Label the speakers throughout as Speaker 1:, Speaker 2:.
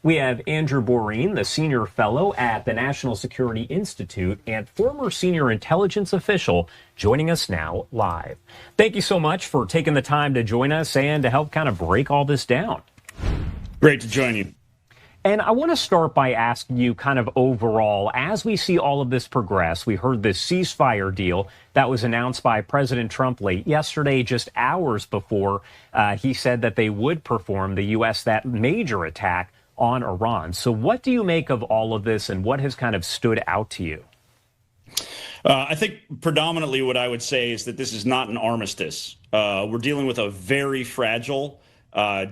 Speaker 1: We have Andrew Borene, the senior fellow at the National Security Institute and former senior intelligence official, joining us now live. Thank you so much for taking the time to join us and to help kind of break all this down.
Speaker 2: Great to join you.
Speaker 1: And I want to start by asking you kind of overall, as we see all of this progress, we heard this ceasefire deal that was announced by President Trump late yesterday, just hours before he said that they would perform the U.S. that major attack on Iran. So what do you make of all of this and what has kind of stood out to you?
Speaker 2: I think predominantly what I would say is that this is not an armistice. We're dealing with a very fragile,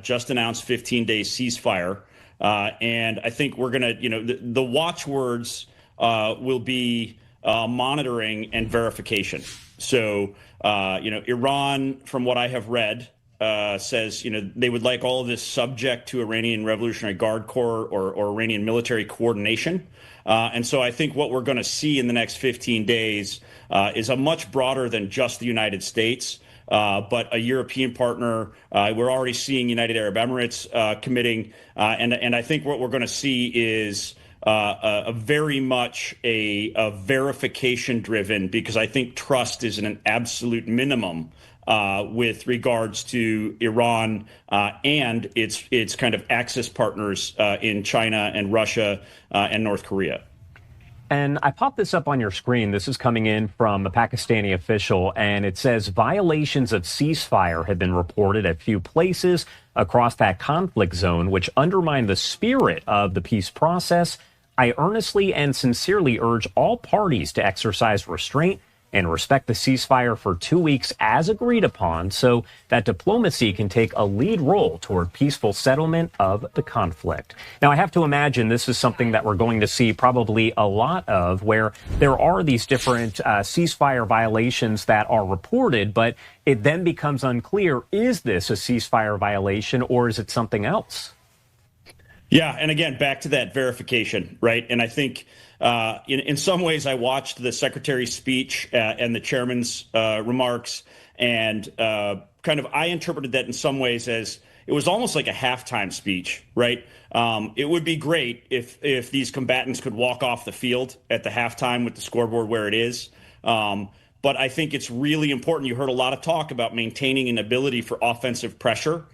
Speaker 2: just announced 15-day ceasefire. And I think we're going to, the watchwords will be monitoring and verification. So, Iran, from what I have read, says, they would like all of this subject to Iranian Revolutionary Guard Corps or Iranian military coordination. And so I think what we're going to see in the next 15 days is a much broader than just the United States, but a European partner. We're already seeing United Arab Emirates committing. And I think what we're going to see is a very much a verification driven, because I think trust is an absolute minimum with regards to Iran and its kind of axis partners in China and Russia and North Korea.
Speaker 1: And I popped this up on your screen. This is coming in from a Pakistani official, and it says violations of ceasefire have been reported at a few places across that conflict zone, which undermine the spirit of the peace process. I earnestly and sincerely urge all parties to exercise restraint and respect the ceasefire for 2 weeks as agreed upon so that diplomacy can take a lead role toward peaceful settlement of the conflict. Now, I have to imagine this is something that we're going to see probably a lot of, where there are these different ceasefire violations that are reported, but it then becomes unclear, is this a ceasefire violation or is it something else?
Speaker 2: Yeah, and again, back to that verification, right? And I think in some ways I watched the secretary's speech and the chairman's remarks, and kind of I interpreted that in some ways as it was almost like a halftime speech, right? It would be great if these combatants could walk off the field at the halftime with the scoreboard where it is. But I think it's really important. You heard a lot of talk about maintaining an ability for offensive pressure,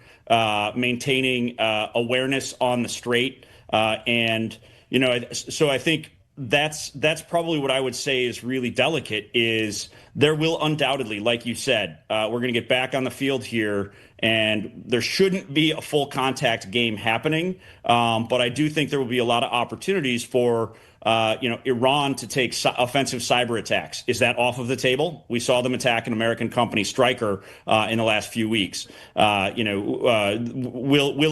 Speaker 2: maintaining awareness on the straight. And, so I think that's probably what I would say is really delicate. Is there will undoubtedly, like you said, we're going to get back on the field here, and there shouldn't be a full contact game happening. But I do think there will be a lot of opportunities for Iran to take offensive cyber attacks. Is that off of the table? We saw them attack an American company, Stryker, in the last few weeks. Will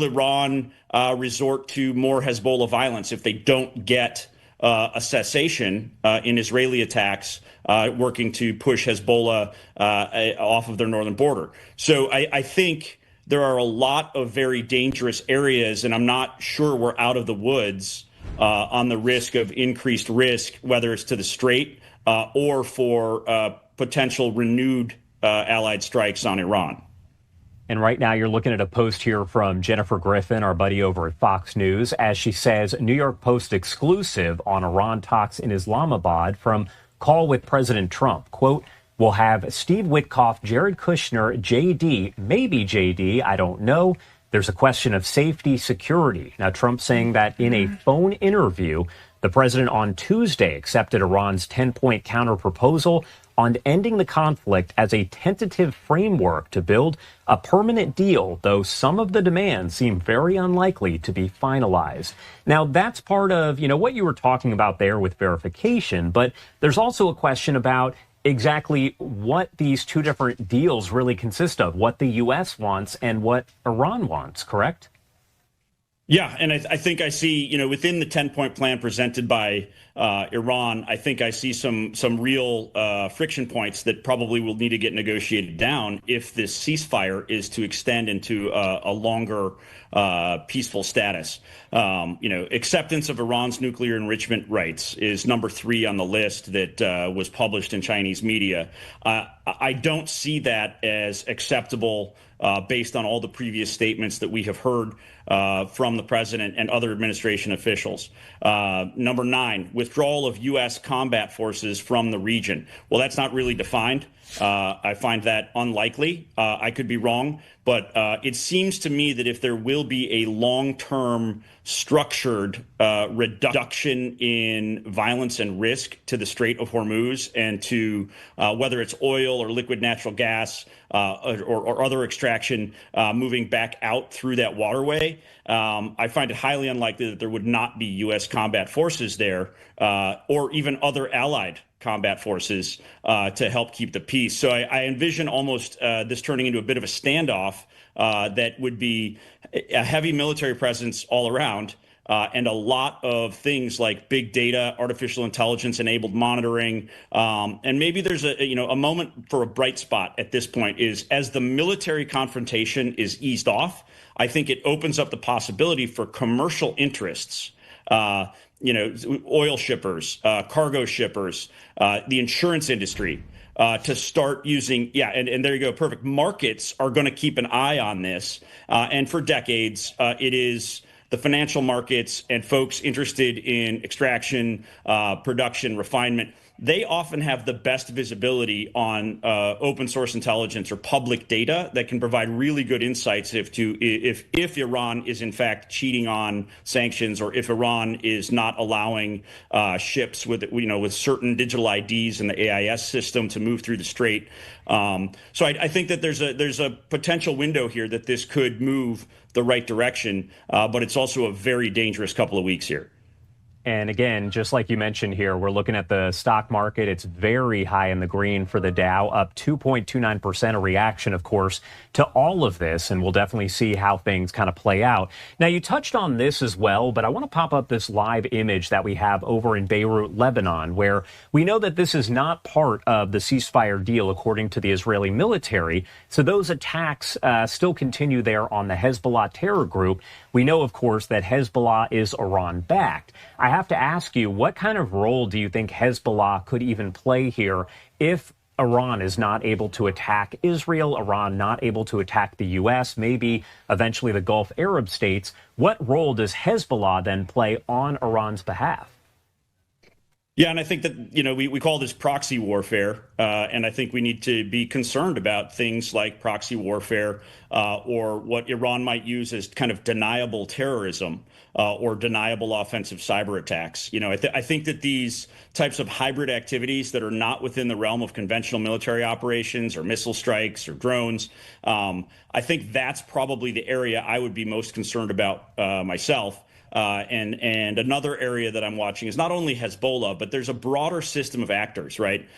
Speaker 2: Iran resort to more Hezbollah violence if they don't get a cessation in Israeli attacks, working to push Hezbollah off of their northern border? So I think there are a lot of very dangerous areas, and I'm not sure we're out of the woods on the risk of increased risk, whether it's to the Strait or for potential renewed allied strikes on Iran.
Speaker 1: And right now you're looking at a post here from Jennifer Griffin, our buddy over at Fox News, as she says, New York Post exclusive on Iran talks in Islamabad from call with President Trump. Quote, we'll have Steve Witkoff, Jared Kushner, JD, maybe JD, I don't know. There's a question of safety, security. Now, Trump saying that in a phone interview, the president on Tuesday accepted Iran's 10-point counterproposal on ending the conflict as a tentative framework to build a permanent deal, though some of the demands seem very unlikely to be finalized. Now, that's part of, what you were talking about there with verification, but there's also a question about exactly what these two different deals really consist of, what the U.S. wants and what Iran wants, correct?
Speaker 2: Yeah, and I think I see, within the 10-point plan presented by Iran, I think I see some real friction points that probably will need to get negotiated down if this ceasefire is to extend into a longer peaceful status. Acceptance of Iran's nuclear enrichment rights is number 3 on the list that was published in Chinese media. I don't see that as acceptable based on all the previous statements that we have heard from the president and other administration officials. Number 9, withdrawal of U.S. combat forces from the region. Well, that's not really defined. I find that unlikely. I could be wrong, but it seems to me that if there will be a long-term structured reduction in violence and risk to the Strait of Hormuz and to whether it's oil or liquid natural gas or other extraction moving back out through that waterway, I find it highly unlikely that there would not be U.S. combat forces there or even other allied combat forces to help keep the peace. So I envision almost this turning into a bit of a standoff that would be a heavy military presence all around and a lot of things like big data, artificial intelligence enabled monitoring. And maybe there's a moment for a bright spot at this point is as the military confrontation is eased off, I think it opens up the possibility for commercial interests, oil shippers, cargo shippers, the insurance industry, to start using, and there you go, perfect. Markets are going to keep an eye on this. And for decades, it is the financial markets and folks interested in extraction, production, refinement. They often have the best visibility on open source intelligence or public data that can provide really good insights if Iran is in fact cheating on sanctions or if Iran is not allowing ships with certain digital IDs in the AIS system to move through the strait. So I think that there's a potential window here that this could move the right direction, but it's also a very dangerous couple of weeks here.
Speaker 1: And again, just like you mentioned here, we're looking at the stock market. It's very high in the green for the Dow, up 2.29%, a reaction, of course, to all of this. And we'll definitely see how things kind of play out. Now, you touched on this as well, but I want to pop up this live image that we have over in Beirut, Lebanon, where we know that this is not part of the ceasefire deal, according to the Israeli military. So those attacks still continue there on the Hezbollah terror group. We know, of course, that Hezbollah is Iran-backed. I have to ask you, what kind of role do you think Hezbollah could even play here if Iran is not able to attack Israel, Iran not able to attack the U.S., maybe eventually the Gulf Arab states? What role does Hezbollah then play on Iran's behalf?
Speaker 2: Yeah, and I think that, we call this proxy warfare, and I think we need to be concerned about things like proxy warfare or what Iran might use as kind of deniable terrorism or deniable offensive cyber attacks. I think that these types of hybrid activities that are not within the realm of conventional military operations or missile strikes or drones, I think that's probably the area I would be most concerned about myself. And another area that I'm watching is not only Hezbollah, but there's a broader system of actors, right?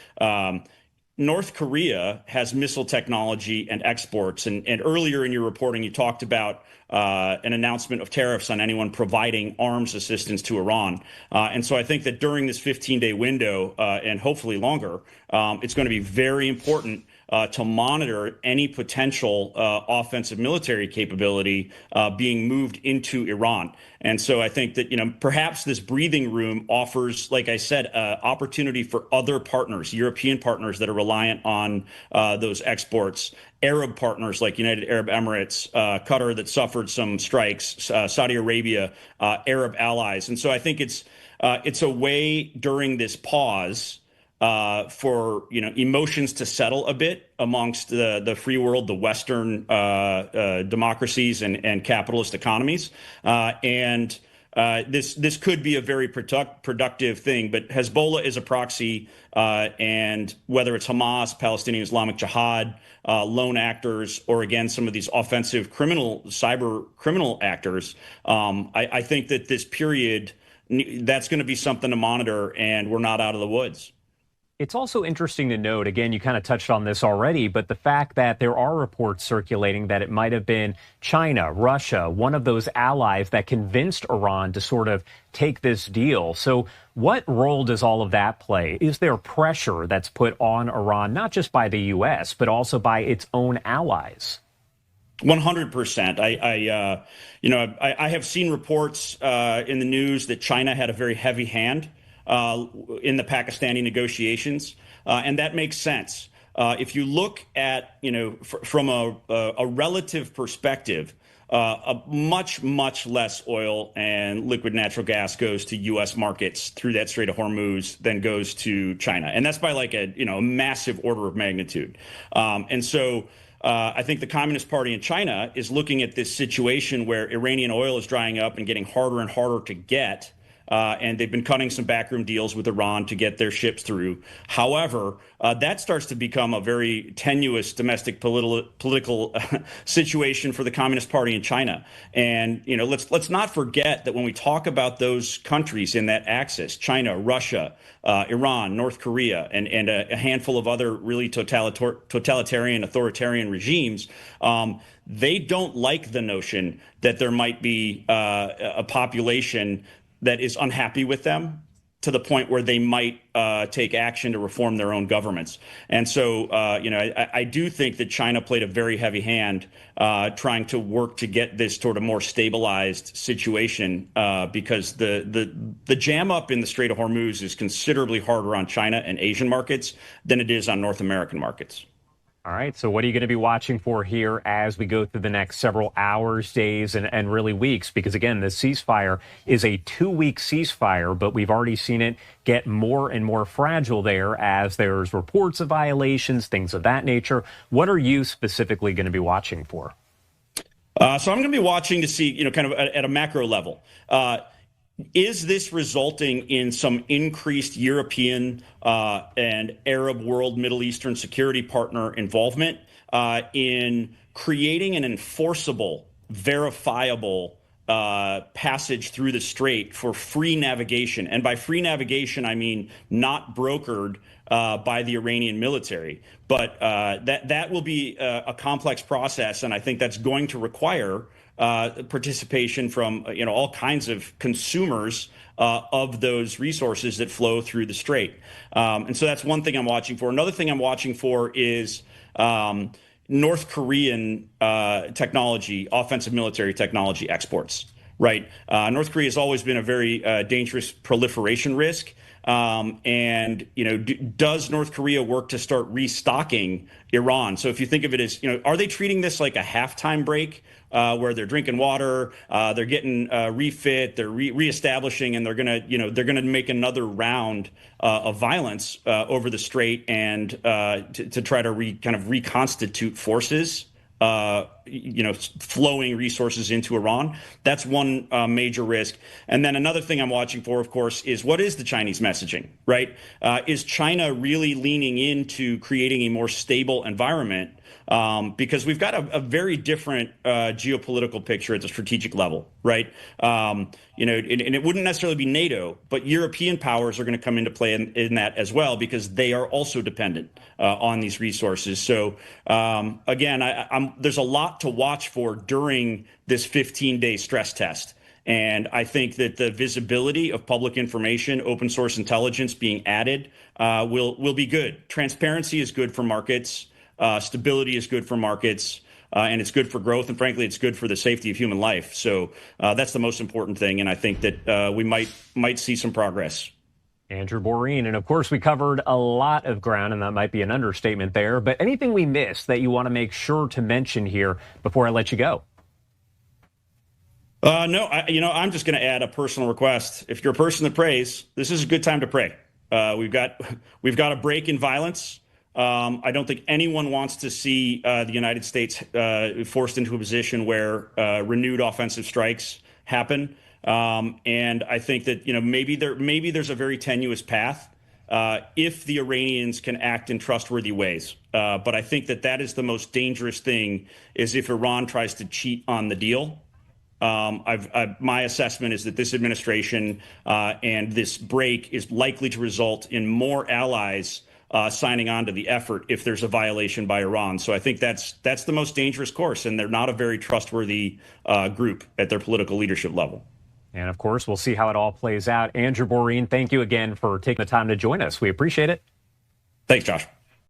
Speaker 2: North Korea has missile technology and exports. And earlier in your reporting, you talked about an announcement of tariffs on anyone providing arms assistance to Iran. And so I think that during this 15-day window, and hopefully longer, it's going to be very important to monitor any potential offensive military capability being moved into Iran. And so I think that, perhaps this breathing room offers, like I said, opportunity for other partners, European partners that are reliant on those exports, Arab partners like United Arab Emirates, Qatar that suffered some strikes, Saudi Arabia, Arab allies. And so I think it's a way during this pause for emotions to settle a bit amongst the free world, the Western democracies and capitalist economies, and this could be a very productive thing. But Hezbollah is a proxy, and whether it's Hamas, Palestinian Islamic Jihad, lone actors, or again some of these offensive cyber criminal actors, I think that this period, that's going to be something to monitor, and we're not out of the woods.
Speaker 1: It's also interesting to note, again, you kind of touched on this already, but the fact that there are reports circulating that it might have been China, Russia, one of those allies that convinced Iran to sort of take this deal. So what role does all of that play? Is there pressure that's put on Iran, not just by the U.S., but also by its own allies?
Speaker 2: 100%. I have seen reports in the news that China had a very heavy hand in the Pakistani negotiations, and that makes sense. if you look at, from a relative perspective, a much less oil and liquid natural gas goes to U.S. markets through that Strait of Hormuz than goes to China, and that's by like a massive order of magnitude. And so I think the Communist Party in China is looking at this situation where Iranian oil is drying up and getting harder and harder to get. And they've been cutting some backroom deals with Iran to get their ships through. However, that starts to become a very tenuous domestic political situation for the Communist Party in China. And let's not forget that when we talk about those countries in that axis, China, Russia, Iran, North Korea, and a handful of other really totalitarian, authoritarian regimes, they don't like the notion that there might be a population that is unhappy with them to the point where they might take action to reform their own governments. And so, I do think that China played a very heavy hand trying to work to get this sort of more stabilized situation because the jam up in the Strait of Hormuz is considerably harder on China and Asian markets than it is on North American markets.
Speaker 1: All right. So what are you going to be watching for here as we go through the next several hours, days, and really weeks? Because, again, the ceasefire is a 2-week ceasefire, but we've already seen it get more and more fragile there as there's reports of violations, things of that nature. What are you specifically going to be watching for?
Speaker 2: So I'm going to be watching to see, kind of at a macro level. Is this resulting in some increased European and Arab world, Middle Eastern security partner involvement in creating an enforceable, verifiable passage through the strait for free navigation? And by free navigation, I mean not brokered by the Iranian military. But that will be a complex process, and I think that's going to require participation from all kinds of consumers of those resources that flow through the strait. And so that's one thing I'm watching for. Another thing I'm watching for is North Korean technology, offensive military technology exports. Right. North Korea has always been a very dangerous proliferation risk. And, does North Korea work to start restocking Iran? So if you think of it as, are they treating this like a halftime break where they're drinking water, they're getting refit, they're reestablishing, and they're going to make another round of violence over the strait and to try to kind of reconstitute forces? Flowing resources into Iran. That's one major risk. And then another thing I'm watching for, of course, is what is the Chinese messaging, right? Is China really leaning into creating a more stable environment? Because we've got a very different geopolitical picture at the strategic level, right? And it wouldn't necessarily be NATO, but European powers are going to come into play in that as well, because they are also dependent on these resources. So again, there's a lot to watch for during this 15-day stress test. And I think that the visibility of public information, open source intelligence being added will be good. Transparency is good for markets. Stability is good for markets, and it's good for growth. And frankly, it's good for the safety of human life. So that's the most important thing. And I think that we might see some progress.
Speaker 1: Andrew Borene. And of course, we covered a lot of ground, and that might be an understatement there. But anything we missed that you want to make sure to mention here before I let you go?
Speaker 2: No, I'm just going to add a personal request. If you're a person that prays, this is a good time to pray. We've got a break in violence. I don't think anyone wants to see the United States forced into a position where renewed offensive strikes happen. And I think that maybe there's a very tenuous path if the Iranians can act in trustworthy ways. But I think that is the most dangerous thing, is if Iran tries to cheat on the deal. My assessment is that this administration and this break is likely to result in more allies signing on to the effort if there's a violation by Iran. So I think that's the most dangerous course, and they're not a very trustworthy group at their political leadership level.
Speaker 1: And of course, we'll see how it all plays out. Andrew Borene, thank you again for taking the time to join us. We appreciate it.
Speaker 2: Thanks, Josh.